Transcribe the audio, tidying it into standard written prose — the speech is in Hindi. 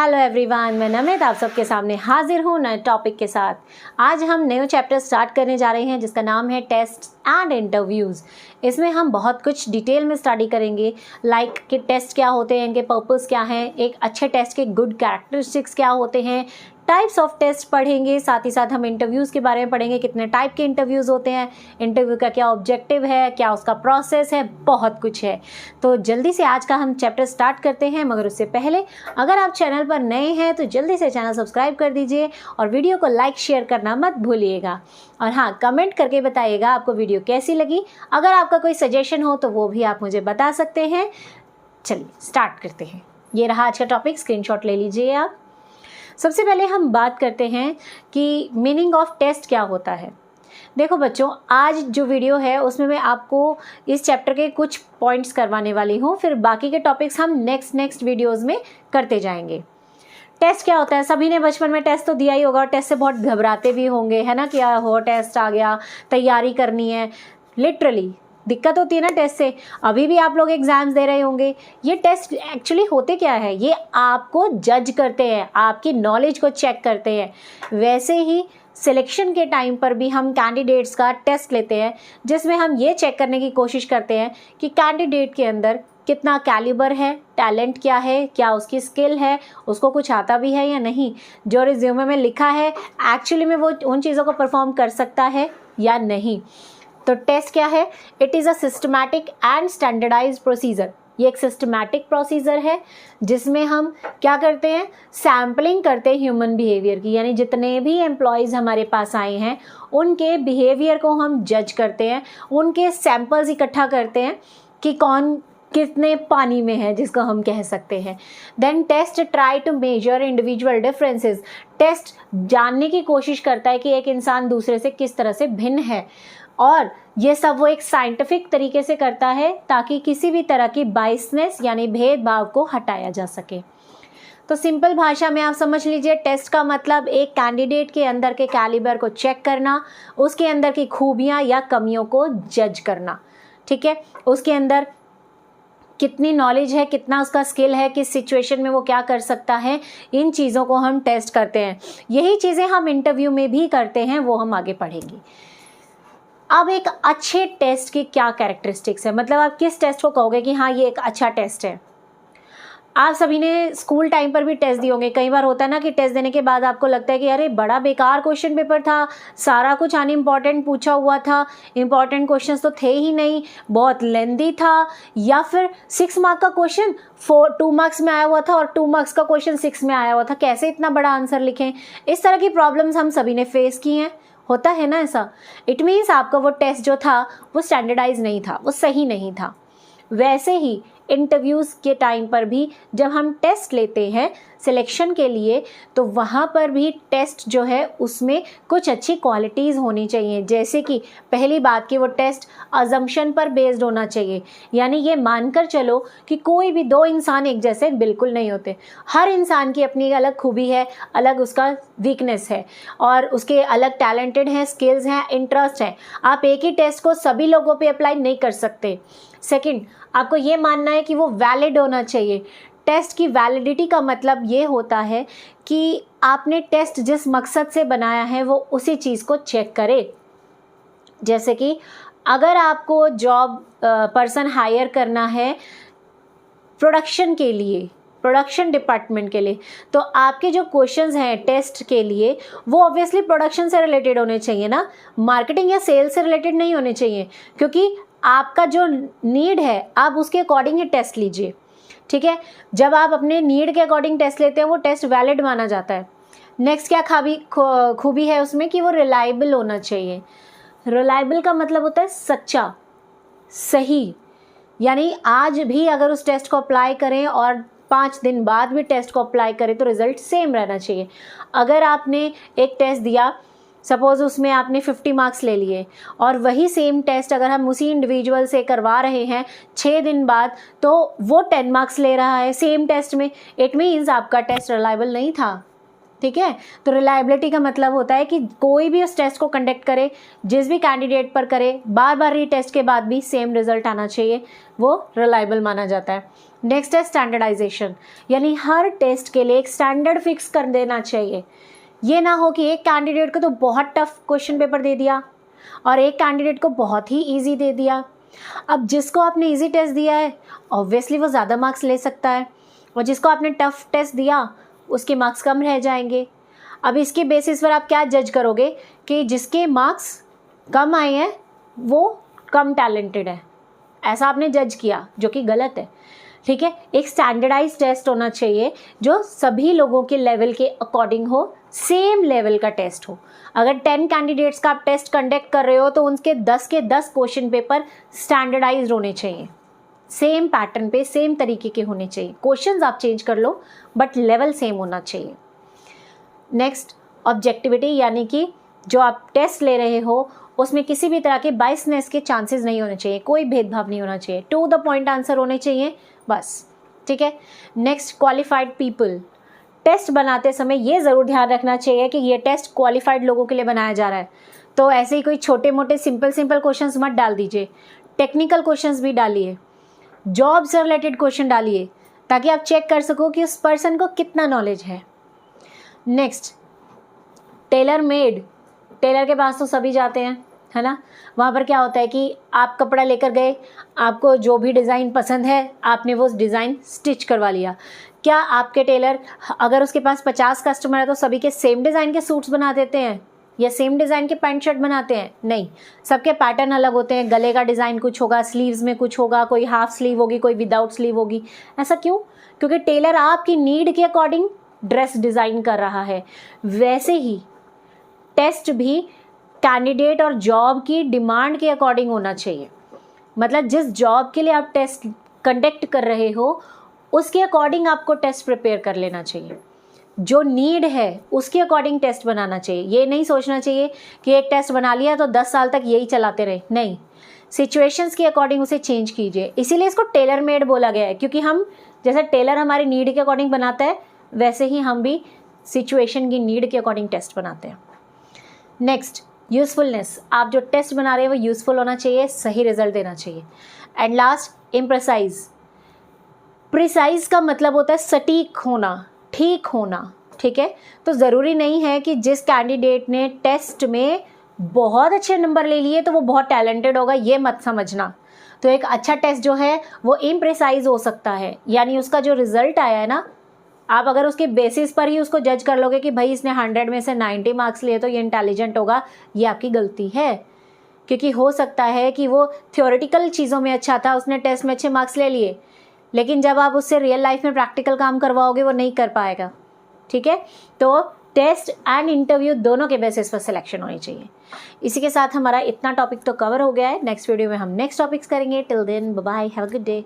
हेलो एवरीवन, मैं नमित आप सबके सामने हाजिर हूँ नए टॉपिक के साथ। आज हम न्यू चैप्टर स्टार्ट करने जा रहे हैं जिसका नाम है टेस्ट एंड इंटरव्यूज़। इसमें हम बहुत कुछ डिटेल में स्टडी करेंगे, लाइक कि टेस्ट क्या होते हैं, इनके पर्पस क्या हैं, एक अच्छे टेस्ट के गुड कैरेक्टरिस्टिक्स क्या होते हैं, टाइप्स ऑफ टेस्ट पढ़ेंगे। साथ ही साथ हम इंटरव्यूज़ के बारे में पढ़ेंगे, कितने टाइप के इंटरव्यूज़ होते हैं, इंटरव्यू का क्या ऑब्जेक्टिव है, क्या उसका प्रोसेस है, बहुत कुछ है। तो जल्दी से आज का हम चैप्टर स्टार्ट करते हैं, मगर उससे पहले अगर आप चैनल पर नए हैं तो जल्दी से चैनल सब्सक्राइब कर दीजिए और वीडियो को लाइक शेयर करना मत भूलिएगा। और हाँ, कमेंट करके बताइएगा आपको वीडियो कैसी लगी। अगर आपका कोई सजेशन हो तो वो भी आप मुझे बता सकते हैं। चलिए स्टार्ट करते हैं। ये रहा आज का टॉपिक, स्क्रीनशॉट ले लीजिए आप। सबसे पहले हम बात करते हैं कि मीनिंग ऑफ टेस्ट क्या होता है। देखो बच्चों, आज जो वीडियो है उसमें मैं आपको इस चैप्टर के कुछ पॉइंट्स करवाने वाली हूँ, फिर बाकी के टॉपिक्स हम नेक्स्ट वीडियोस में करते जाएंगे। टेस्ट क्या होता है? सभी ने बचपन में टेस्ट तो दिया ही होगा और टेस्ट से बहुत घबराते भी होंगे, है ना, कि हो टेस्ट आ गया, तैयारी करनी है। लिटरली दिक्कत होती है ना टेस्ट से। अभी भी आप लोग एग्जाम्स दे रहे होंगे। ये टेस्ट एक्चुअली होते क्या है? ये आपको जज करते हैं, आपकी नॉलेज को चेक करते हैं। वैसे ही सिलेक्शन के टाइम पर भी हम कैंडिडेट्स का टेस्ट लेते हैं, जिसमें हम ये चेक करने की कोशिश करते हैं कि कैंडिडेट के अंदर कितना कैलिबर है, टैलेंट क्या है, क्या उसकी स्किल है, उसको कुछ आता भी है या नहीं, जो रिज्यूमे में लिखा है एक्चुअली में वो उन चीज़ों को परफॉर्म कर सकता है या नहीं। तो टेस्ट क्या है? It is a systematic and standardised procedure. ये एक सिस्टमैटिक प्रोसीजर है जिसमें हम क्या करते हैं, सैम्पलिंग करते हैं ह्यूमन बिहेवियर की। यानी जितने भी एम्प्लॉयज़ हमारे पास आए हैं उनके बिहेवियर को हम जज करते हैं, उनके सैंपल्स इकट्ठा करते हैं कि कौन कितने पानी में है, जिसको हम कह सकते हैं। Then test try to measure individual differences. Test जानने की कोशिश करता है कि एक इंसान दूसरे से किस तरह से भिन्न है, और ये सब वो एक साइंटिफिक तरीके से करता है ताकि किसी भी तरह की बाइसनेस यानी भेदभाव को हटाया जा सके। तो सिंपल भाषा में आप समझ लीजिए, टेस्ट का मतलब एक कैंडिडेट के अंदर के कैलिबर को चेक करना, उसके अंदर की खूबियां या कमियों को जज करना। ठीक है, उसके अंदर कितनी नॉलेज है, कितना उसका स्किल है, किस सिचुएशन में वो क्या कर सकता है, इन चीज़ों को हम टेस्ट करते हैं। यही चीज़ें हम इंटरव्यू में भी करते हैं, वो हम आगे पढ़ेंगे। अब एक अच्छे टेस्ट की क्या कैरेक्टरिस्टिक्स है, मतलब आप किस टेस्ट को कहोगे कि हाँ ये एक अच्छा टेस्ट है। आप सभी ने स्कूल टाइम पर भी टेस्ट दिए होंगे। कई बार होता है ना कि टेस्ट देने के बाद आपको लगता है कि अरे बड़ा बेकार क्वेश्चन पेपर था, सारा कुछ अनइम्पॉर्टेंट पूछा हुआ था, इंपॉर्टेंट क्वेश्चंस तो थे ही नहीं, बहुत लेंदी था, या फिर 6 मार्क का क्वेश्चन 2 मार्क्स में आया हुआ था और 2 मार्क्स का क्वेश्चन 6 में आया हुआ था, कैसे इतना बड़ा आंसर लिखें। इस तरह की प्रॉब्लम्स हम सभी ने फेस की हैं। होता है ना ऐसा। इट मीन्स आपका वो टेस्ट जो था वो स्टैंडर्डाइज नहीं था, वो सही नहीं था। वैसे ही इंटरव्यूज़ के टाइम पर भी जब हम टेस्ट लेते हैं सिलेक्शन के लिए, तो वहाँ पर भी टेस्ट जो है उसमें कुछ अच्छी क्वालिटीज़ होनी चाहिए। जैसे कि पहली बात कि वो टेस्ट अजम्पशन पर बेस्ड होना चाहिए, यानी ये मानकर चलो कि कोई भी 2 इंसान एक जैसे बिल्कुल नहीं होते। हर इंसान की अपनी अलग खूबी है, अलग उसका वीकनेस है और उसके अलग टैलेंटेड हैं, स्किल्स हैं, इंटरेस्ट है। आप एक ही टेस्ट को सभी लोगों पे अप्लाई नहीं कर सकते। सेकंड, आपको ये मानना है कि वो वैलिड होना चाहिए। टेस्ट की वैलिडिटी का मतलब ये होता है कि आपने टेस्ट जिस मकसद से बनाया है वो उसी चीज़ को चेक करे। जैसे कि अगर आपको जॉब पर्सन हायर करना है प्रोडक्शन के लिए, प्रोडक्शन डिपार्टमेंट के लिए, तो आपके जो क्वेश्चंस हैं टेस्ट के लिए वो ऑब्वियसली प्रोडक्शन से रिलेटेड होने चाहिए ना, मार्केटिंग या सेल से रिलेटेड नहीं होने चाहिए, क्योंकि आपका जो नीड है आप उसके अकॉर्डिंग ही टेस्ट लीजिए। ठीक है, जब आप अपने नीड के अकॉर्डिंग टेस्ट लेते हैं वो टेस्ट वैलिड माना जाता है। नेक्स्ट क्या खूबी है उसमें कि वो रिलायबल होना चाहिए। रिलायबल का मतलब होता है सच्चा, सही। यानी आज भी अगर उस टेस्ट को अप्लाई करें और 5 दिन बाद भी टेस्ट को अप्लाई करें तो रिज़ल्ट सेम रहना चाहिए। अगर आपने एक टेस्ट दिया, सपोज़ उसमें आपने 50 मार्क्स ले लिए, और वही सेम टेस्ट अगर हम उसी इंडिविजुअल से करवा रहे हैं 6 दिन बाद, तो वो 10 मार्क्स ले रहा है सेम टेस्ट में, इट मीन्स आपका टेस्ट रिलायबल नहीं था। ठीक है। तो रिलायबिलिटी का मतलब होता है कि कोई भी उस टेस्ट को कंडक्ट करे, जिस भी कैंडिडेट पर करे, बार बार रीटेस्ट के बाद भी सेम रिजल्ट आना चाहिए, वो रिलायबल माना जाता है। नेक्स्ट है स्टैंडर्डाइजेशन, यानी हर टेस्ट के लिए एक स्टैंडर्ड फिक्स कर देना चाहिए। ये ना हो कि एक कैंडिडेट को तो बहुत टफ क्वेश्चन पेपर दे दिया और एक कैंडिडेट को बहुत ही ईजी दे दिया। अब जिसको आपने ईजी टेस्ट दिया है ऑब्वियसली वो ज़्यादा मार्क्स ले सकता है, और जिसको आपने टफ टेस्ट दिया उसके मार्क्स कम रह जाएंगे। अब इसके बेसिस पर आप क्या जज करोगे कि जिसके मार्क्स कम आए हैं वो कम टैलेंटेड है, ऐसा आपने जज किया, जो कि गलत है। ठीक है, एक स्टैंडर्डाइज टेस्ट होना चाहिए जो सभी लोगों के लेवल के अकॉर्डिंग हो, सेम लेवल का टेस्ट हो। अगर 10 कैंडिडेट्स का आप टेस्ट कंडक्ट कर रहे हो तो उनके 10 के 10 क्वेश्चन पेपर स्टैंडर्डाइज्ड होने चाहिए, सेम पैटर्न पे सेम तरीके के होने चाहिए। क्वेश्चंस आप चेंज कर लो बट लेवल सेम होना चाहिए। नेक्स्ट ऑब्जेक्टिविटी, यानी कि जो आप टेस्ट ले रहे हो उसमें किसी भी तरह के बाइसनेस के चांसेस नहीं होने चाहिए, कोई भेदभाव नहीं होना चाहिए, टू द पॉइंट आंसर होने चाहिए बस। ठीक है। नेक्स्ट क्वालिफाइड पीपल, टेस्ट बनाते समय ये ज़रूर ध्यान रखना चाहिए कि ये टेस्ट क्वालिफाइड लोगों के लिए बनाया जा रहा है, तो ऐसे ही कोई छोटे मोटे सिंपल क्वेश्चंस मत डाल दीजिए, टेक्निकल क्वेश्चंस भी डालिए, जॉब से रिलेटेड क्वेश्चन डालिए, ताकि आप चेक कर सको कि उस पर्सन को कितना नॉलेज है। नेक्स्ट टेलर मेड, टेलर के पास तो सभी जाते हैं, है ना। वहाँ पर क्या होता है कि आप कपड़ा लेकर गए, आपको जो भी डिज़ाइन पसंद है आपने वो डिज़ाइन स्टिच करवा लिया। क्या आपके टेलर, अगर उसके पास 50 कस्टमर है तो सभी के सेम डिज़ाइन के सूट्स बना देते हैं या सेम डिज़ाइन के पैंट शर्ट बनाते हैं? नहीं, सबके पैटर्न अलग होते हैं, गले का डिज़ाइन कुछ होगा, स्लीव्स में कुछ होगा, कोई हाफ स्लीव होगी, कोई विदाउट स्लीव होगी। ऐसा क्यों? क्योंकि टेलर आपकी नीड के अकॉर्डिंग ड्रेस डिज़ाइन कर रहा है। वैसे ही टेस्ट भी कैंडिडेट और जॉब की डिमांड के अकॉर्डिंग होना चाहिए। मतलब जिस जॉब के लिए आप टेस्ट कंडक्ट कर रहे हो उसके अकॉर्डिंग आपको टेस्ट प्रिपेयर कर लेना चाहिए, जो नीड है उसके अकॉर्डिंग टेस्ट बनाना चाहिए। ये नहीं सोचना चाहिए कि एक टेस्ट बना लिया तो 10 साल तक यही चलाते रहे, नहीं, सिचुएशंस के अकॉर्डिंग उसे चेंज कीजिए। इसीलिए इसको टेलर मेड बोला गया है, क्योंकि हम जैसे टेलर हमारी नीड के अकॉर्डिंग बनाता है वैसे ही हम भी सिचुएशन की नीड के अकॉर्डिंग टेस्ट बनाते हैं। नेक्स्ट यूज़फुलनेस, आप जो टेस्ट बना रहे हैं वो यूज़फुल होना चाहिए, सही रिजल्ट देना चाहिए। एंड लास्ट इम्प्रेसाइज, प्रिसाइज का मतलब होता है सटीक होना, ठीक होना। ठीक है, तो ज़रूरी नहीं है कि जिस कैंडिडेट ने टेस्ट में बहुत अच्छे नंबर ले लिए तो वो बहुत टैलेंटेड होगा, ये मत समझना। तो एक अच्छा टेस्ट जो है वो इम्प्रिसाइज हो सकता है, यानी उसका जो रिजल्ट आया है ना, आप अगर उसके बेसिस पर ही उसको जज कर लोगे कि भाई इसने 100 में से 90 मार्क्स लिए तो ये इंटेलिजेंट होगा, ये आपकी गलती है। क्योंकि हो सकता है कि वो थ्योरेटिकल चीज़ों में अच्छा था, उसने टेस्ट में अच्छे मार्क्स ले लिए, लेकिन जब आप उससे रियल लाइफ में प्रैक्टिकल काम करवाओगे वो नहीं कर पाएगा। ठीक है, तो टेस्ट एंड इंटरव्यू दोनों के बेसिस पर सिलेक्शन होनी चाहिए। इसी के साथ हमारा इतना टॉपिक तो कवर हो गया है। नेक्स्ट वीडियो में हम नेक्स्ट टॉपिक्स करेंगे। Till then bye bye, have a good day.